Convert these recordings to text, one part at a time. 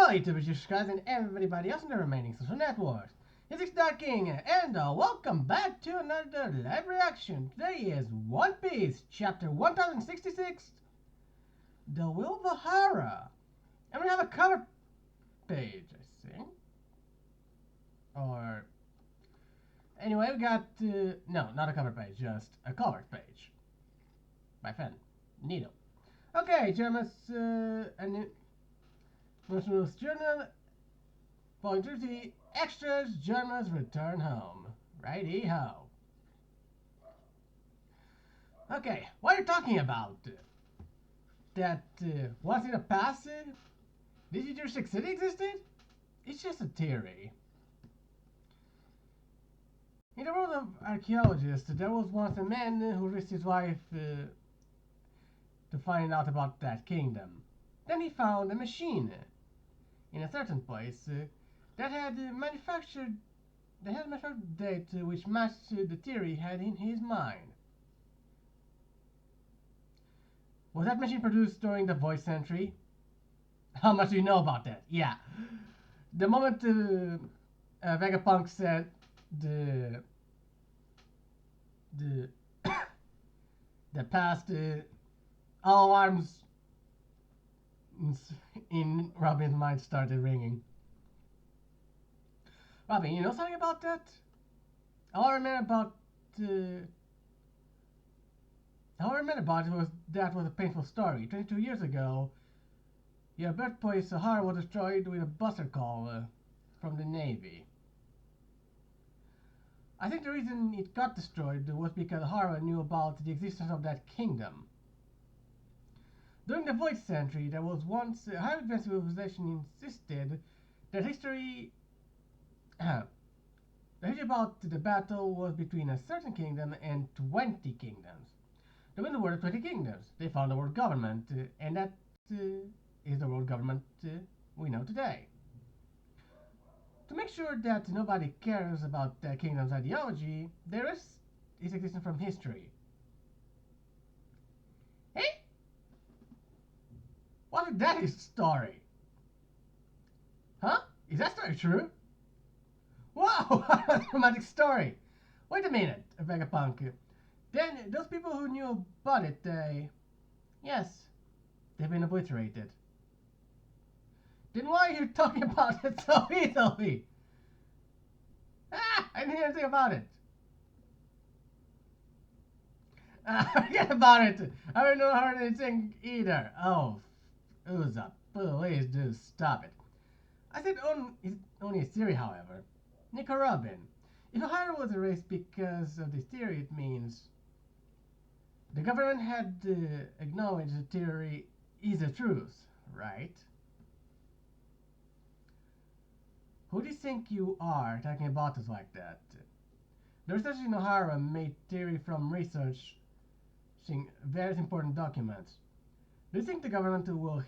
Ahoy to Bitchute guys and everybody else in the remaining social networks. It's Dark King and welcome back to another live reaction. Today is One Piece, chapter 1066, The Will of Ohara. And we have a cover page, I think. Or, anyway, we got, no, not a cover page, just a cover page. By Fen. Needle. Okay, Germans, and National Journal, Volume 30, Extras, Germans return home. Righty-ho. Okay, what are you talking about? That, once in the past, did Futuristic City existed? It's just a theory. In the world of archaeologists, there was once a man who risked his life to find out about that kingdom. Then he found a machine in a certain place that had manufactured date which matched the theory he had in his mind. Was that machine produced during the Void Century? How much do you know about that? Yeah. The moment Vegapunk said the past all alarms in Robin's mind started ringing. Robin, you know something about that? All I remember about that was a painful story. 22 years ago, your birthplace Sahara was destroyed with a buster call from the Navy. I think the reason it got destroyed was because Hara knew about the existence of that kingdom. During the Void Century, there was once a highly advanced civilization insisted that history about the battle was between a certain kingdom and 20 kingdoms. They won the word 20 kingdoms. They found the word government, and that is the world government we know today. To make sure that nobody cares about the kingdom's ideology, there is existence from history. Hey? What is that story? Huh? Is that story true? Wow, what a dramatic story. Wait a minute, Vegapunk. Then those people who knew about it, yes, they've been obliterated. Then why are you talking about it so easily? I didn't hear anything about it. Forget about it. I haven't heard anything either. Oh, Uza, please do stop it. I said only a theory, however. Nico Robin, if Ohara was erased because of this theory, it means the government had acknowledged the theory is the truth, right? Who do you think you are talking about us like that? The researchers in Ohara made theory from researching various important documents. Do you think the government will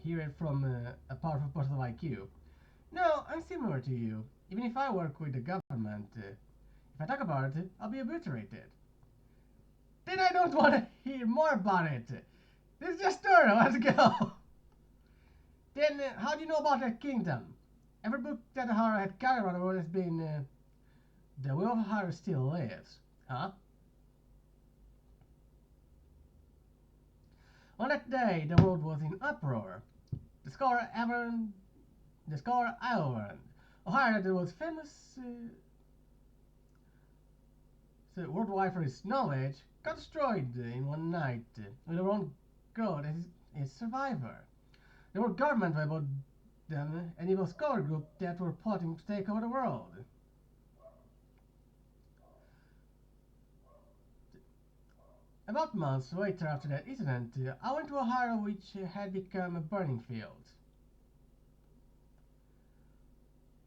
hear it from a powerful person like you? No, I'm similar to you. Even if I work with the government, if I talk about it, I'll be obliterated. Then I don't want to hear more about it. This is just story. Let's go. Then how do you know about that kingdom? Every book that Ohara had carried around the world has been the will of Ohara still lives, huh? On that day, the world was in uproar. The scholar Ivan Ohara, that was famous worldwide for his knowledge, got destroyed in one night with their own god as his survivor. The world government about them an evil scholar group that were plotting to take over the world. About months later after that incident, I went to Ohara, which had become a burning field.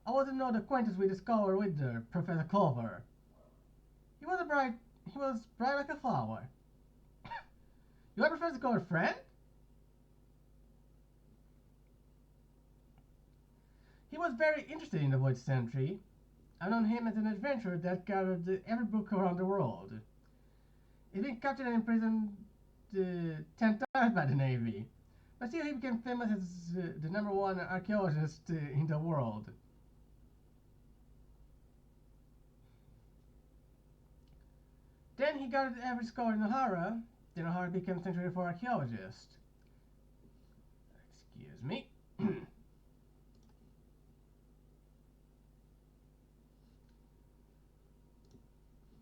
I was an old acquaintance with the scholar wizard, Professor Clover. He was bright like a flower. You are Professor Clover's friend? He was very interested in the Void Century. I've known him as an adventurer that gathered every book around the world. He's been captured and imprisoned 10 times by the Navy. But still, he became famous as the number one archaeologist in the world. Then he got an average score in Ohara. Then Ohara became Sanctuary for Archaeologists. Excuse me.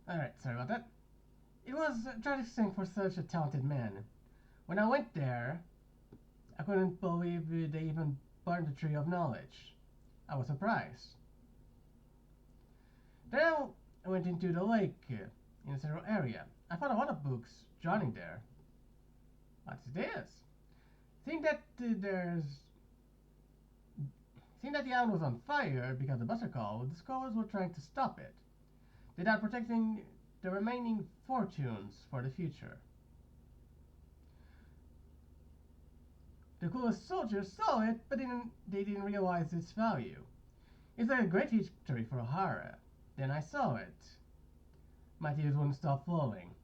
Alright, sorry about that. It was a tragic thing for such a talented man. When I went there, I couldn't believe they even burned the Tree of Knowledge. I was surprised. Then I went into the lake in a central area. I found a lot of books drowning there. What's this? Seeing that seeing that the island was on fire because of the buster call, the scholars were trying to stop it. They are protecting the remaining fortunes for the future. The coolest soldiers saw it, but they didn't realize its value. It's like a great history for Ohara. Then I saw it. My tears wouldn't stop flowing.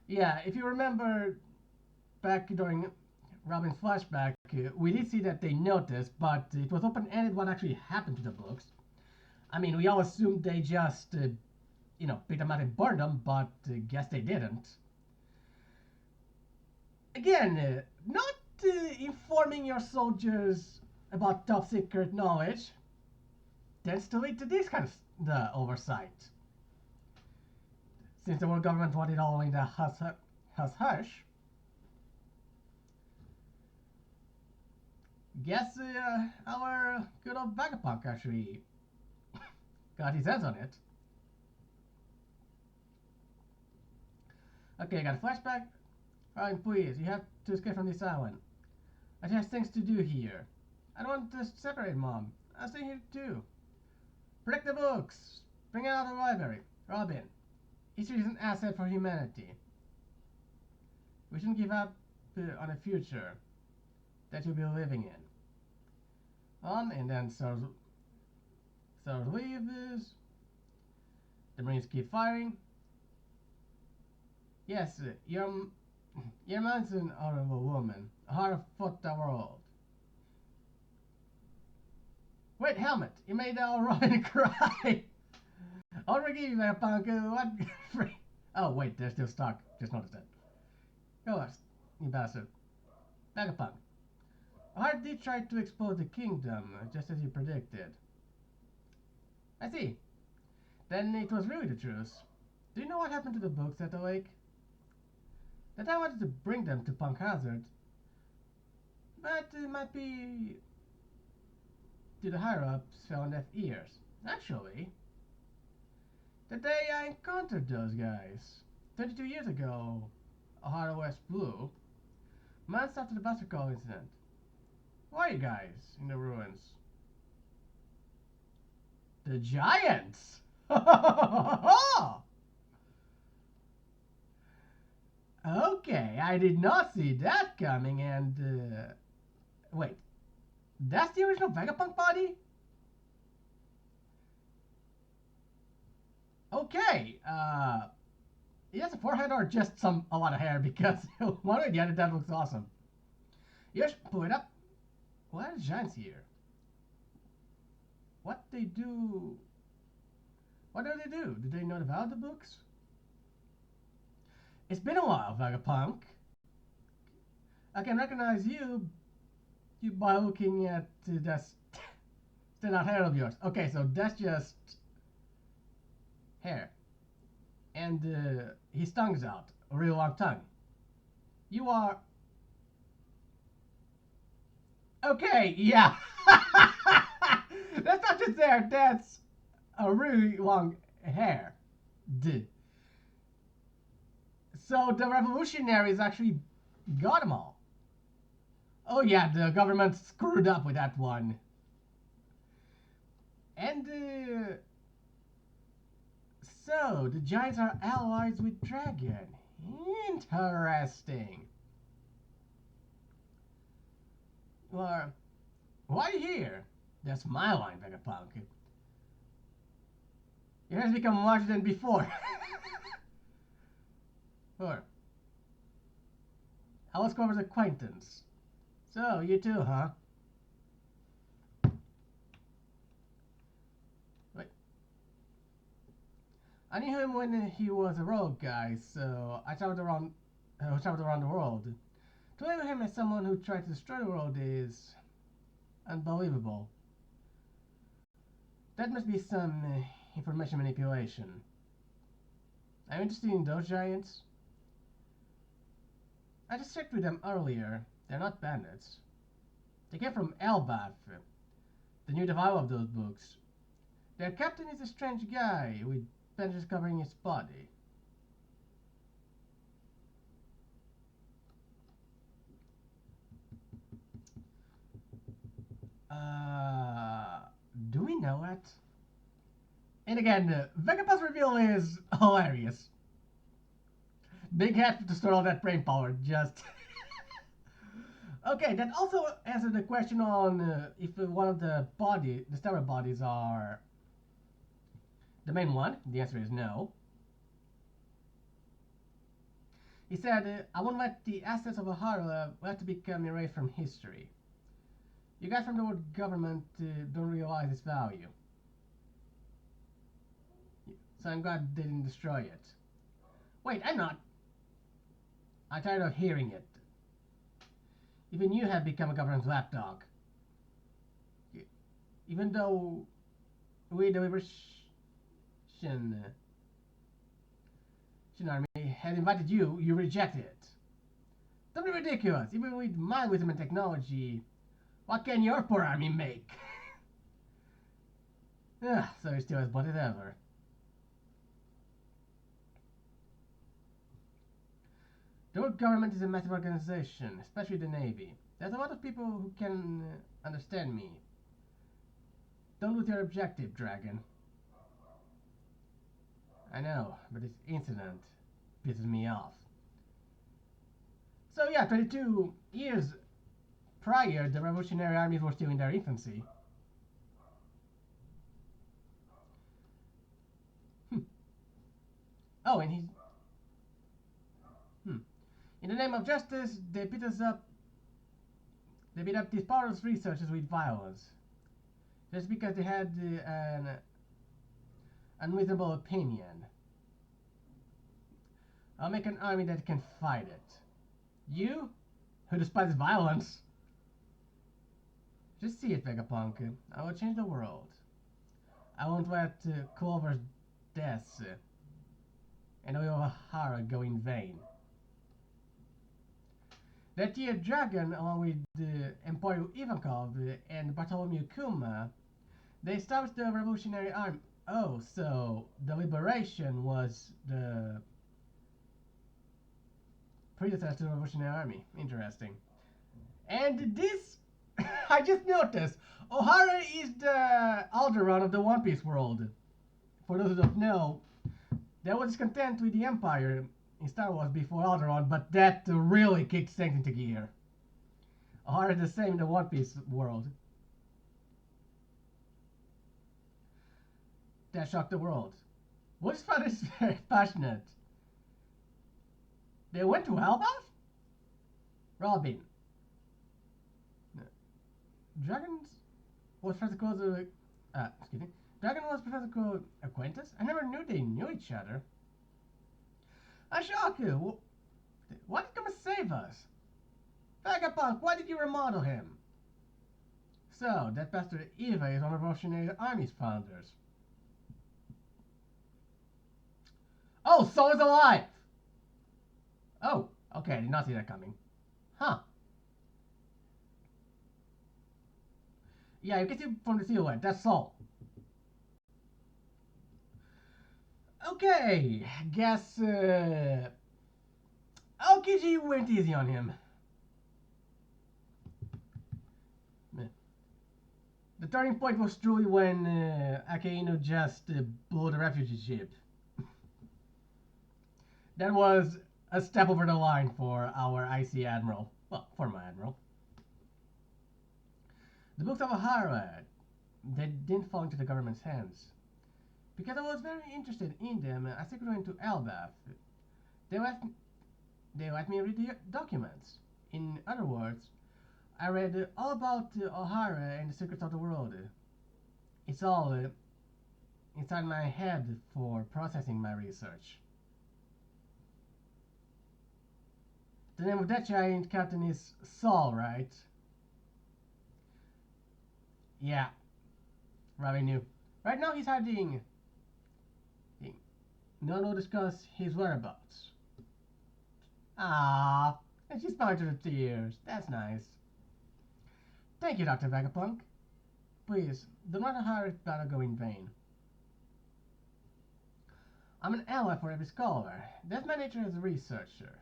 Yeah, if you remember back during Robin's flashback, we did see that they noticed, but it was open-ended what actually happened to the books. I mean, we all assumed they just, picked them out and burned them, but guess they didn't. Again, not informing your soldiers about top secret knowledge tends to lead to this kind of the oversight. Since the world government wanted all in the hush, guess our good old Vagapunk actually got his hands on it. Okay, got a flashback. Alright, please, you have to escape from this island. I have things to do here. I don't want to separate, Mom. I'll stay here too. Protect the books. Bring it out of the library. Robin, history is an asset for humanity. We shouldn't give up on the future that you'll be living in. And then Stars leaves. The Marines keep firing. Yes, your mom's an honorable woman. A heart fought the world. Wait, Helmet, you made Robin cry. I'll forgive you, Vagapunk. What? Oh, wait, they're still stuck. Just noticed that. Go on, you bastard. Vagapunk. Heart did try to explode the kingdom, just as you predicted. I see. Then it was really the truth. Do you know what happened to the books at the lake? That I wanted to bring them to Punk Hazard, but it might be to the higher-ups fell on deaf ears. Actually, the day I encountered those guys, 22 years ago, Ohara West Blue, months after the Buster Call incident. Why are you guys in the ruins? The Giants! Okay, I did not see that coming, and, wait. That's the original Vagapunk body? Okay, he has a forehead or just a lot of hair, because one way or the other, that looks awesome. Yes, pull it up. Why are the Giants here? What they do? What do they do? Do they know about the books? It's been a while, Vagapunk. I can recognize you by looking at that stand out hair of yours. Okay, so that's just hair. And his tongue's out. A real long tongue. You are... Okay, yeah. That's not just there. That's a really long hair. So the revolutionaries actually got them all. Oh yeah, the government screwed up with that one. And so the Giants are allies with Dragon. Interesting. Well, why here? That's my line, Vegapunk. It has become larger than before. Sure. I was Clover's acquaintance. So, you too, huh? Wait. I knew him when he was a rogue guy, so I traveled around the world. To label him as someone who tried to destroy the world is unbelievable. That must be some information manipulation. I'm interested in those giants. I just checked with them earlier. They're not bandits. They came from Elbaf, the new developer of those books. Their captain is a strange guy with bandages covering his body. Do we know it? And again, Vegapulse reveal is hilarious. Big hat to store all that brain power, just. Okay, that also answers the question on if one of the stellar bodies are the main one. The answer is no. He said, I won't let the assets of Ohara have to become erased from history. You guys from the world government don't realize its value. So I'm glad they didn't destroy it. Wait, I'm not. I'm tired of hearing it. Even you have become a government lapdog. Even though we, the Liberation Army, had invited you, you rejected it. Don't be ridiculous. Even with my wisdom and technology, what can your poor army make? So you're still as blunt as ever. The world government is a massive organization, especially the Navy. There's a lot of people who can understand me. Don't lose your objective, Dragon. I know, but this incident pisses me off. So yeah, 22 years prior, the revolutionary armies were still in their infancy. Hmm. Oh, and he's... In the name of justice, they beat us up. They beat up these powerless researchers with violence. Just because they had an unreasonable opinion. I'll make an army that can fight it. You, who despise violence. Just see it, Vegapunk. I will change the world. I won't let Clover's deaths and Ohara go in vain. That year, Dragon, along with Emporio Ivankov and Bartholomew Kuma, they established the Revolutionary Army. Oh, so the Liberation was the predecessor to the Revolutionary Army. Interesting. And this, I just noticed, Ohara is the Alderaan of the One Piece world. For those who don't know, there was discontent with the Empire in Star Wars before Alderaan, but that really kicked things into gear. Ohara is the same in the One Piece world. That shocked the world. Woody's father is very passionate. They went to Elbaf? Robin. Dragons was Professor Crow's excuse me. Dragon was Professor Crow's acquaintance? I never knew they knew each other. Ashaku, why did he come and save us? Vegapunk, why did you remodel him? So, that bastard Eva is one of Revolutionary Army's founders. Oh, Soul is alive! Oh, okay, I did not see that coming. Huh. Yeah, you can see from the silhouette, that's Soul. Okay, guess, Aokiji went easy on him. The turning point was truly when Akainu just blew the refugee ship. That was a step over the line for our IC Admiral. Well, former Admiral. The books of Ohara, they didn't fall into the government's hands. Because I was very interested in them, I secretly went to Elbaf. They left They let me read the documents. In other words, I read all about O'Hara and the secrets of the world. It's all inside my head for processing my research. The name of that giant captain is Saul, right? Yeah, Ravi knew. Right now he's hiding. No one will discuss his whereabouts. Ah, and she's pointed her tears. That's nice. Thank you, Dr. Vegapunk. Please, do not let our battle go in vain. I'm an ally for every scholar. That's my nature as a researcher.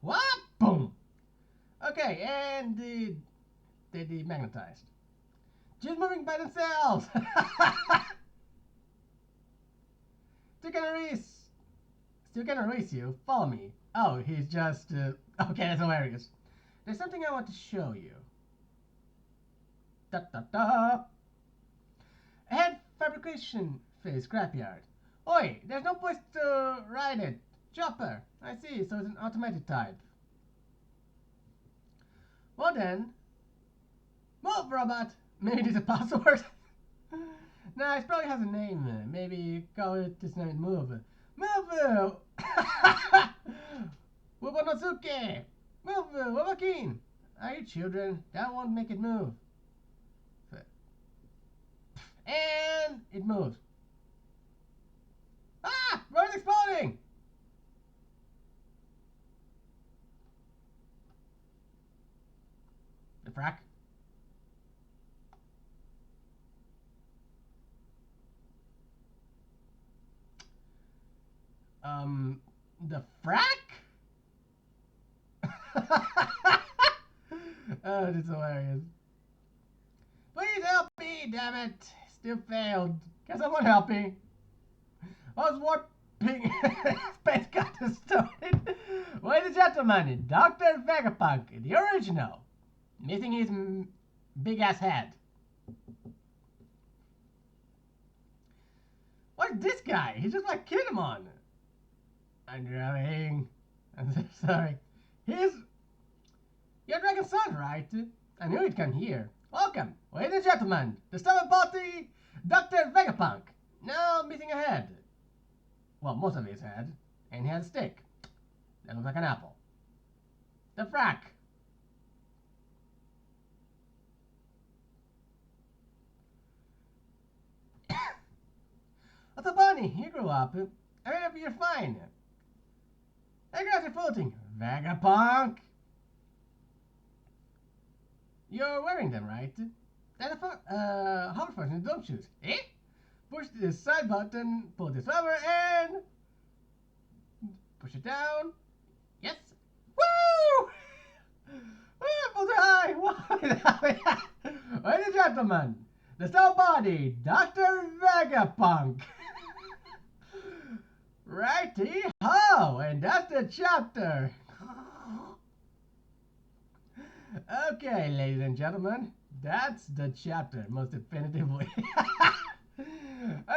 What? Boom! Okay, and they demagnetized. Just moving by themselves! Still gonna race you. Follow me. Oh, he's just. Okay, that's hilarious. There's something I want to show you. Da da da! Ahead fabrication phase scrapyard. Oi, there's no place to ride it. Chopper. I see, so it's an automated type. Well then. Move, robot. Maybe it is a password? Nah, it probably has a name. Maybe call it this name Move. Move! Wubonosuke! Move, Wabakin! Are you children? That won't make it move. And it moves. Ah! Road's exploding! The frack. The frack? Oh, this is hilarious. Please help me, damn it. Still failed. Can someone help me? I was warping. Space got distorted. Ladies and gentlemen, Dr. Vegapunk, the original. Missing his big ass head. What's this guy? He's just like Kinemon. I'm drowning. I'm so sorry. He's your dragon's son, right? I knew he'd come here. Welcome, ladies and gentlemen, the summer party, Dr. Vegapunk. Now missing a head. Well, most of his head. And he has a stick. That looks like an apple. The frack. What's up, Bonnie? You grew up. I mean, you're fine. Hey, guys are floating. Vegapunk. You're wearing them, right? That's a hover function, don't choose. Eh? Push this side button, pull this over, and push it down. Yes. Woo! Pull it high. Ladies and gentlemen, the star body, Dr. Vegapunk. Righty ho, and that's the chapter. Okay, ladies and gentlemen, that's the chapter, most definitively.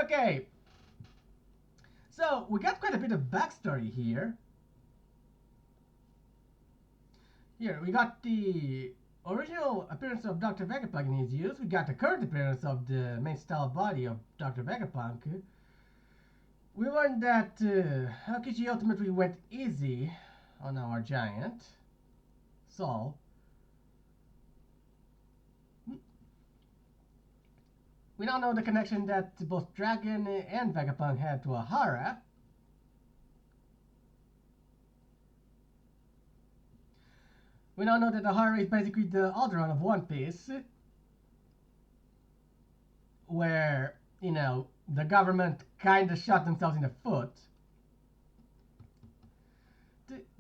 Okay, so we got quite a bit of backstory here. Here, we got the original appearance of Dr. Vegapunk in his youth. We got the current appearance of the main style body of Dr. Vegapunk. We learned that Aokichi ultimately went easy on our giant, Saul. We now know the connection that both Dragon and Vegapunk had to Ahara. We now know that Ahara is basically the Alderaan of One Piece, where, you know, the government kind of shot themselves in the foot.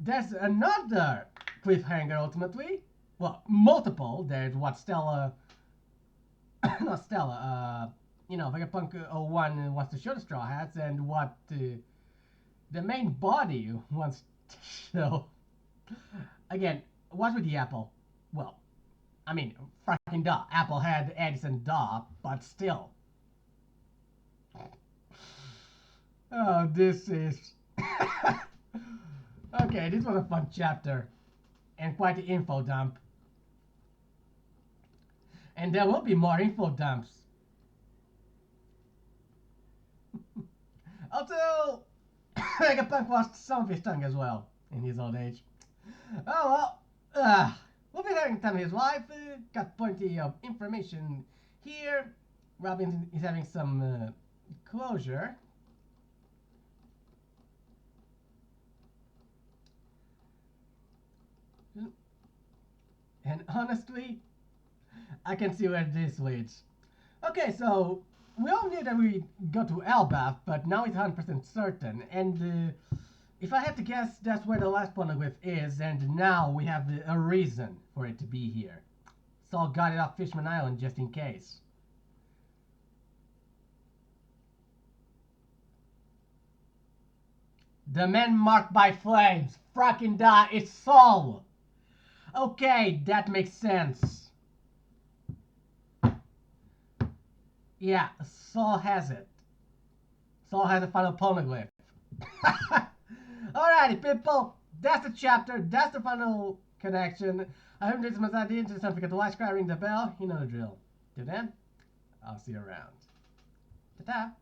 There's another cliffhanger ultimately. Well, multiple. There's what Stella... not Stella, you know, Vegapunk 01 wants to show the Straw Hats, and what the main body wants to show. Again, what's with the apple? Well, I mean, fucking duh. Apple had Edison duh, but still. Oh, this is... Okay, this was a fun chapter and quite the info dump. And there will be more info dumps. Also, Vegapunk lost some of his tongue as well in his old age. Oh well, we'll be having time with his wife. Got plenty of information here. Robin is having some closure. And honestly, I can see where this leads. Okay, so we all knew that we go to Elbaf, but now it's 100% certain. And if I had to guess, that's where the last poneglyph is, and now we have a reason for it to be here. Saul got it off Fishman Island just in case. The man marked by flames. Fucking die. It's Saul. Okay, that makes sense. Yeah, Saul has it. Saul has a final poneglyph. Alrighty, people. That's the chapter. That's the final connection. I hope this was my idea. Just don't forget to like, subscribe, ring the bell. You know the drill. Till then, I'll see you around. Ta-ta.